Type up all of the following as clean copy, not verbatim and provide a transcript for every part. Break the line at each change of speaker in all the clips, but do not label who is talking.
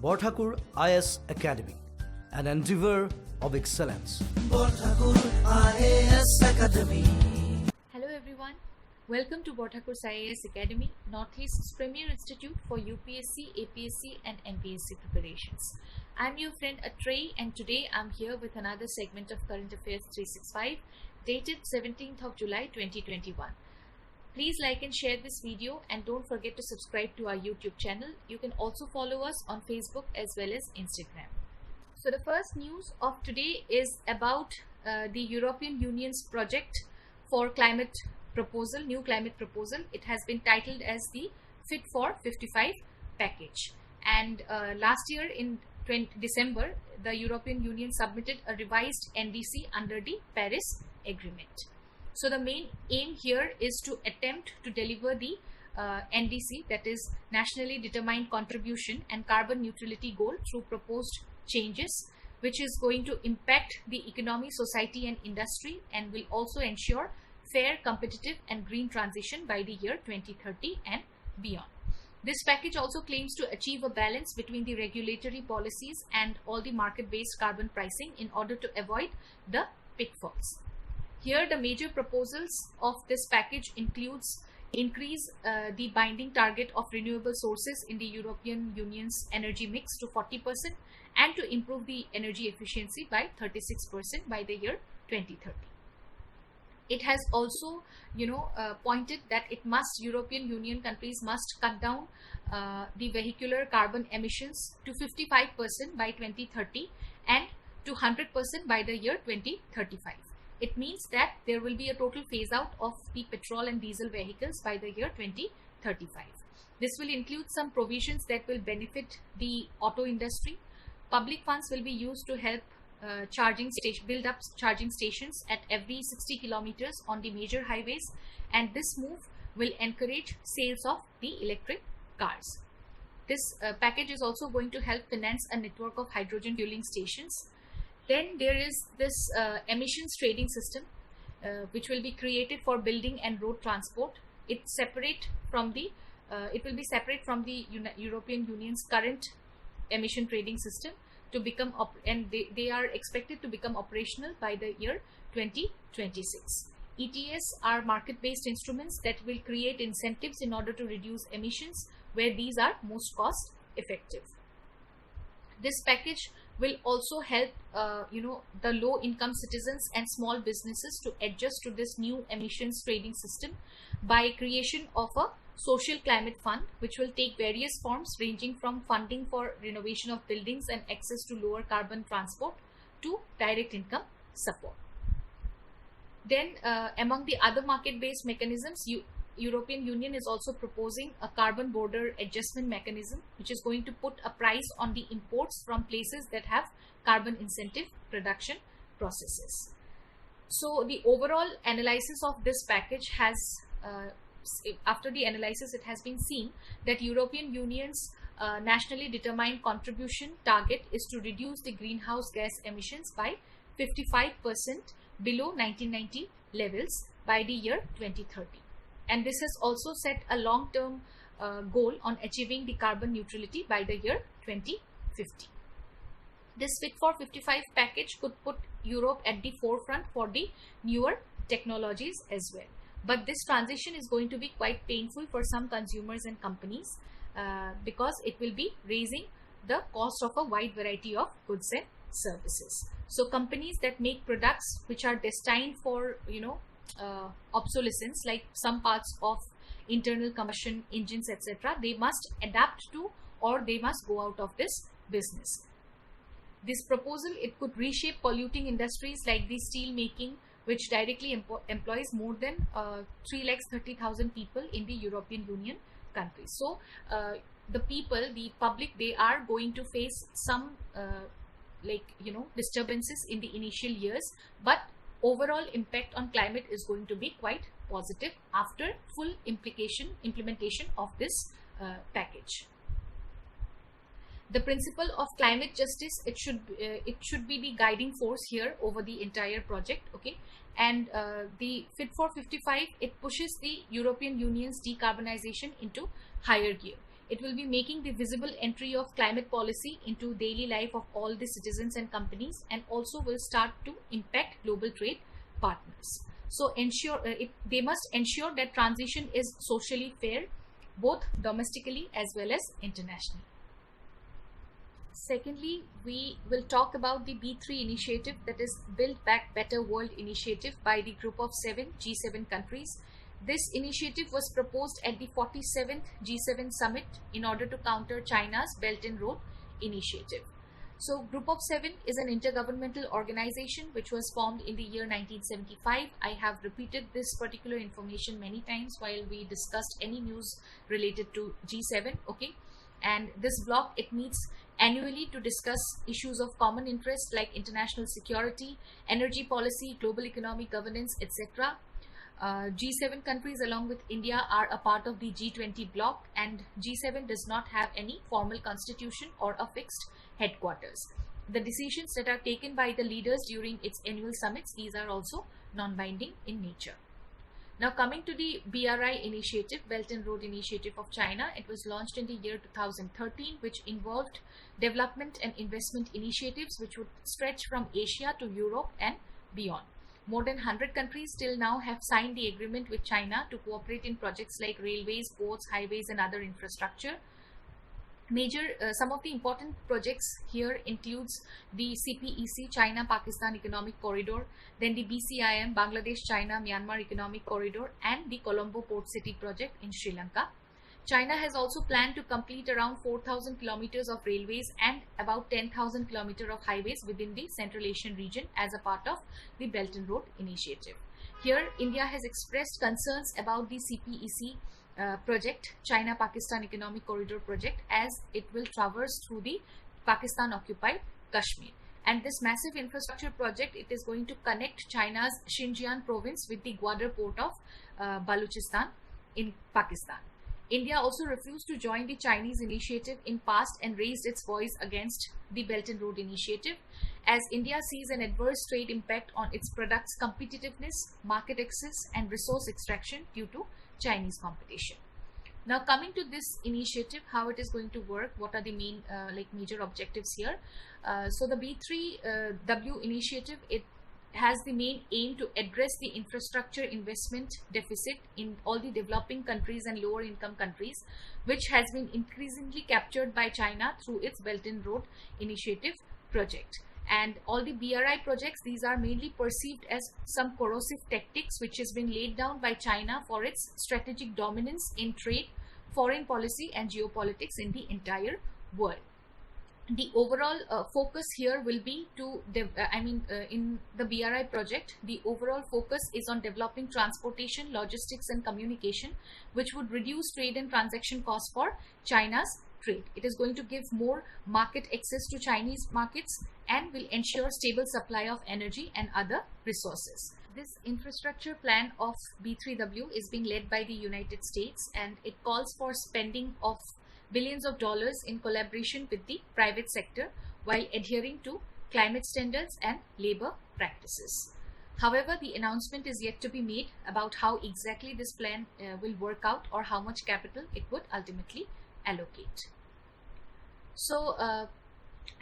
Borthakur IAS Academy, an endeavor of excellence.
Borthakur IAS Academy.
Hello everyone, welcome to Borthakur's IAS Academy, Northeast's premier institute for UPSC, APSC and NPSC preparations. I'm your friend Atreyi, and today I'm here with another segment of Current Affairs 365 dated 17th of July 2021. Please like and share this video, and don't forget to subscribe to our YouTube channel. You can also follow us on Facebook as well as Instagram. So the first news of today is about the European Union's project for climate proposal, new climate proposal. It has been titled as the Fit for 55 package. And last year in December, the European Union submitted a revised NDC under the Paris Agreement. So the main aim here is to attempt to deliver the NDC, that is Nationally Determined Contribution and Carbon Neutrality Goal, through proposed changes, which is going to impact the economy, society and industry, and will also ensure fair, competitive and green transition by the year 2030 and beyond. This package also claims to achieve a balance between the regulatory policies and all the market-based carbon pricing in order to avoid the pitfalls. Here, the major proposals of this package includes increase the binding target of renewable sources in the European Union's energy mix to 40% and to improve the energy efficiency by 36% by the year 2030. It has also, pointed that European Union countries must cut down the vehicular carbon emissions to 55% by 2030 and to 100% by the year 2035. It means that there will be a total phase out of the petrol and diesel vehicles by the year 2035. This will include some provisions that will benefit the auto industry. Public funds will be used to help build up charging stations at every 60 kilometers on the major highways, and this move will encourage sales of the electric cars. This package is also going to help finance a network of hydrogen fueling stations. Then there is this emissions trading system which will be created for building and road transport. It will be separate from the European Union's current emission trading system to become they are expected to become operational by the year 2026. ETS are market-based instruments that will create incentives in order to reduce emissions where these are most cost effective. This package will also help the low-income citizens and small businesses to adjust to this new emissions trading system by creation of a social climate fund, which will take various forms ranging from funding for renovation of buildings and access to lower carbon transport to direct income support. Then among the other market-based mechanisms, European Union is also proposing a carbon border adjustment mechanism, which is going to put a price on the imports from places that have carbon incentive production processes. So the overall analysis of this package has, after the analysis, it has been seen that European Union's nationally determined contribution target is to reduce the greenhouse gas emissions by 55% below 1990 levels by the year 2030. And this has also set a long-term goal on achieving the carbon neutrality by the year 2050. This Fit for 55 package could put Europe at the forefront for the newer technologies as well. But this transition is going to be quite painful for some consumers and companies because it will be raising the cost of a wide variety of goods and services. So companies that make products which are destined for, obsolescence, like some parts of internal combustion engines, etc., they must adapt to, or they must go out of this business. This proposal, it could reshape polluting industries like the steel making, which directly employs more than 330,000 people in the European Union countries. So the public, they are going to face some disturbances in the initial years, but overall impact on climate is going to be quite positive after full implementation of this package. The principle of climate justice, it should be the guiding force here over the entire project, okay? And the Fit for 55, it pushes the European Union's decarbonization into higher gear. It will be making the visible entry of climate policy into daily life of all the citizens and companies, and also will start to impact global trade partners. So they must ensure that transition is socially fair, both domestically as well as internationally. Secondly, we will talk about the B3 initiative, that is Build Back Better World initiative by the group of 7 G7 countries. This initiative was proposed at the 47th G7 summit in order to counter China's Belt and Road initiative. So Group of 7 is an intergovernmental organization which was formed in the year 1975. I have repeated this particular information many times while we discussed any news related to G7. Okay, and this bloc, it meets annually to discuss issues of common interest like international security, energy policy, global economic governance, etc. G7 countries along with India are a part of the G20 bloc, and G7 does not have any formal constitution or a fixed headquarters. The decisions that are taken by the leaders during its annual summits, these are also non-binding in nature. Now coming to the BRI initiative, Belt and Road Initiative of China, it was launched in the year 2013, which involved development and investment initiatives which would stretch from Asia to Europe and beyond. More than 100 countries till now have signed the agreement with China to cooperate in projects like railways, ports, highways and other infrastructure. Some of the important projects here includes the CPEC, China-Pakistan Economic Corridor, then the BCIM, Bangladesh-China-Myanmar Economic Corridor, and the Colombo Port City project in Sri Lanka. China has also planned to complete around 4,000 kilometers of railways and about 10,000 kilometers of highways within the Central Asian region as a part of the Belt and Road Initiative. Here, India has expressed concerns about the CPEC project, China-Pakistan Economic Corridor project, as it will traverse through the Pakistan-occupied Kashmir. And this massive infrastructure project, it is going to connect China's Xinjiang province with the Gwadar port of Balochistan in Pakistan. India also refused to join the Chinese initiative in past and raised its voice against the Belt and Road Initiative, as India sees an adverse trade impact on its products' competitiveness, market access and resource extraction due to Chinese competition. Now coming to this initiative, how it is going to work, what are the main major objectives here. So the B3W initiative, it has the main aim to address the infrastructure investment deficit in all the developing countries and lower income countries, which has been increasingly captured by China through its Belt and Road Initiative project. And all the BRI projects, these are mainly perceived as some corrosive tactics which has been laid down by China for its strategic dominance in trade, foreign policy and geopolitics in the entire world. The overall focus here will be to, in the BRI project, the overall focus is on developing transportation, logistics and communication, which would reduce trade and transaction costs for China's trade. It is going to give more market access to Chinese markets and will ensure stable supply of energy and other resources. This infrastructure plan of B3W is being led by the United States, and it calls for spending of billions of dollars in collaboration with the private sector while adhering to climate standards and labor practices. However, the announcement is yet to be made about how exactly this plan will work out or how much capital it would ultimately allocate. So,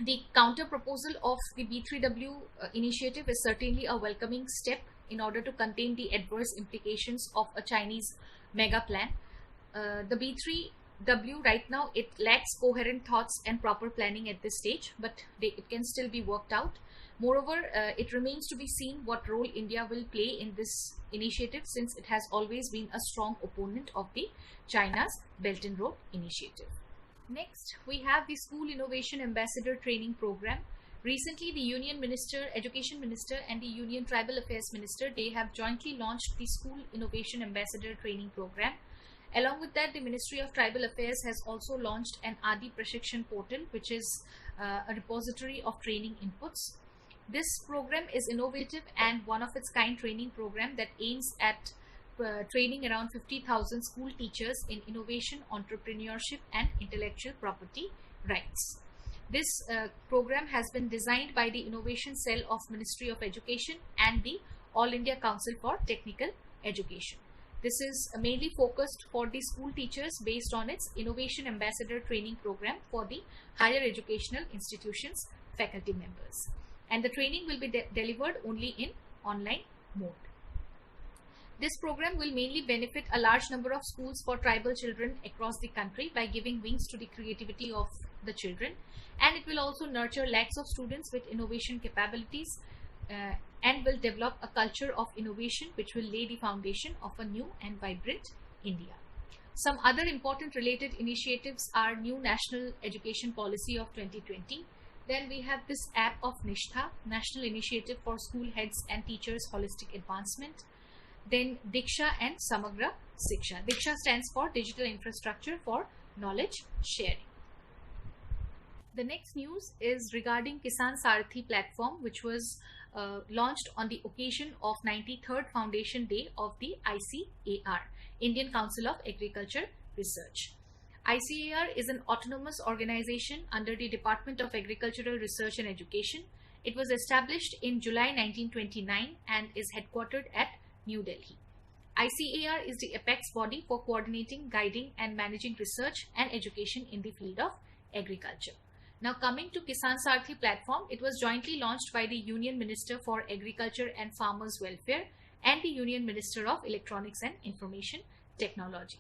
the counter proposal of the B3W initiative is certainly a welcoming step in order to contain the adverse implications of a Chinese mega plan. The B3W right now, it lacks coherent thoughts and proper planning at this stage, but it can still be worked out. Moreover, it remains to be seen what role India will play in this initiative, since it has always been a strong opponent of the China's Belt and Road Initiative. Next, we have the School Innovation Ambassador Training Program. Recently, the Union Minister, Education Minister and the Union Tribal Affairs Minister, they have jointly launched the School Innovation Ambassador Training Program. Along with that, the Ministry of Tribal Affairs has also launched an Adi Prashikshan portal, which is a repository of training inputs. This program is innovative and one of its kind training program that aims at training around 50,000 school teachers in innovation, entrepreneurship and intellectual property rights. This program has been designed by the Innovation Cell of Ministry of Education and the All India Council for Technical Education. This is mainly focused for the school teachers based on its Innovation Ambassador Training Program for the higher educational institutions faculty members. And the training will be delivered only in online mode. This program will mainly benefit a large number of schools for tribal children across the country by giving wings to the creativity of the children, and it will also nurture lakhs of students with innovation capabilities and will develop a culture of innovation which will lay the foundation of a new and vibrant India. Some other important related initiatives are new National Education Policy of 2020. Then we have this app of Nishtha, National Initiative for School Heads and Teachers Holistic Advancement. Then Diksha and Samagra Siksha. Diksha stands for Digital Infrastructure for Knowledge Sharing. The next news is regarding Kisan Sarathi platform, which was launched on the occasion of 93rd Foundation Day of the ICAR, Indian Council of Agriculture Research. ICAR is an autonomous organization under the Department of Agricultural Research and Education. It was established in July 1929 and is headquartered at New Delhi. ICAR is the apex body for coordinating, guiding and managing research and education in the field of agriculture. Now coming to Kisan Sarathi platform, it was jointly launched by the Union Minister for Agriculture and Farmers Welfare and the Union Minister of Electronics and Information Technology.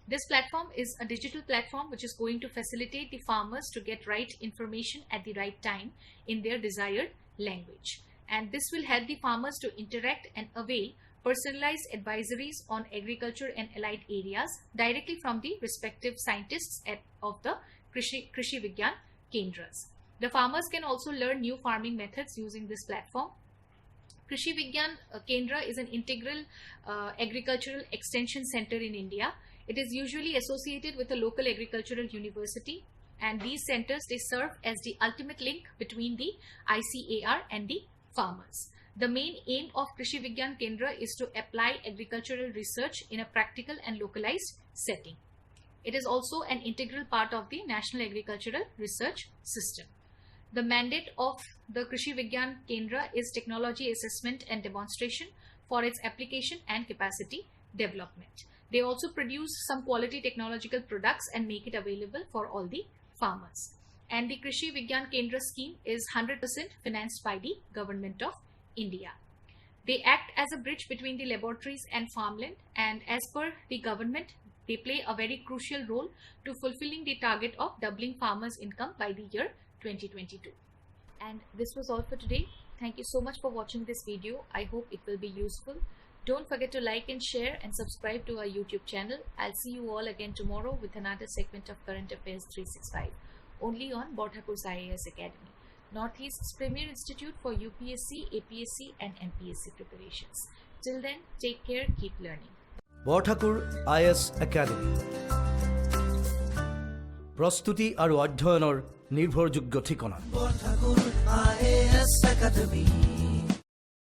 This platform is a digital platform which is going to facilitate the farmers to get right information at the right time in their desired language. And this will help the farmers to interact and avail personalized advisories on agriculture and allied areas directly from the respective scientists of the Krishi Vigyan Kendras. The farmers can also learn new farming methods using this platform. Krishi Vigyan Kendra is an integral agricultural extension center in India. It is usually associated with a local agricultural university, and these centers, they serve as the ultimate link between the ICAR and the farmers. The main aim of Krishi Vigyan Kendra is to apply agricultural research in a practical and localized setting. It is also an integral part of the National Agricultural Research System. The mandate of the Krishi Vigyan Kendra is technology assessment and demonstration for its application and capacity development. They also produce some quality technological products and make it available for all the farmers. And the Krishi Vigyan Kendra scheme is 100% financed by the Government of India. They act as a bridge between the laboratories and farmland, and as per the government, they play a very crucial role to fulfilling the target of doubling farmers' income by the year 2022. And this was all for today. Thank you so much for watching this video. I hope it will be useful. Don't forget to like and share and subscribe to our YouTube channel. I'll see you all again tomorrow with another segment of Current Affairs 365, only on Borthakur's IAS Academy, Northeast's premier institute for UPSC, APSC and NPSC preparations. Till then, take care, keep learning.
Borthakur IAS Academy. প্রস্তুতি আৰু অধ্যয়নৰ নিৰ্ভৰযোগ্য ঠিকনা।
Borthakur IAS Academy.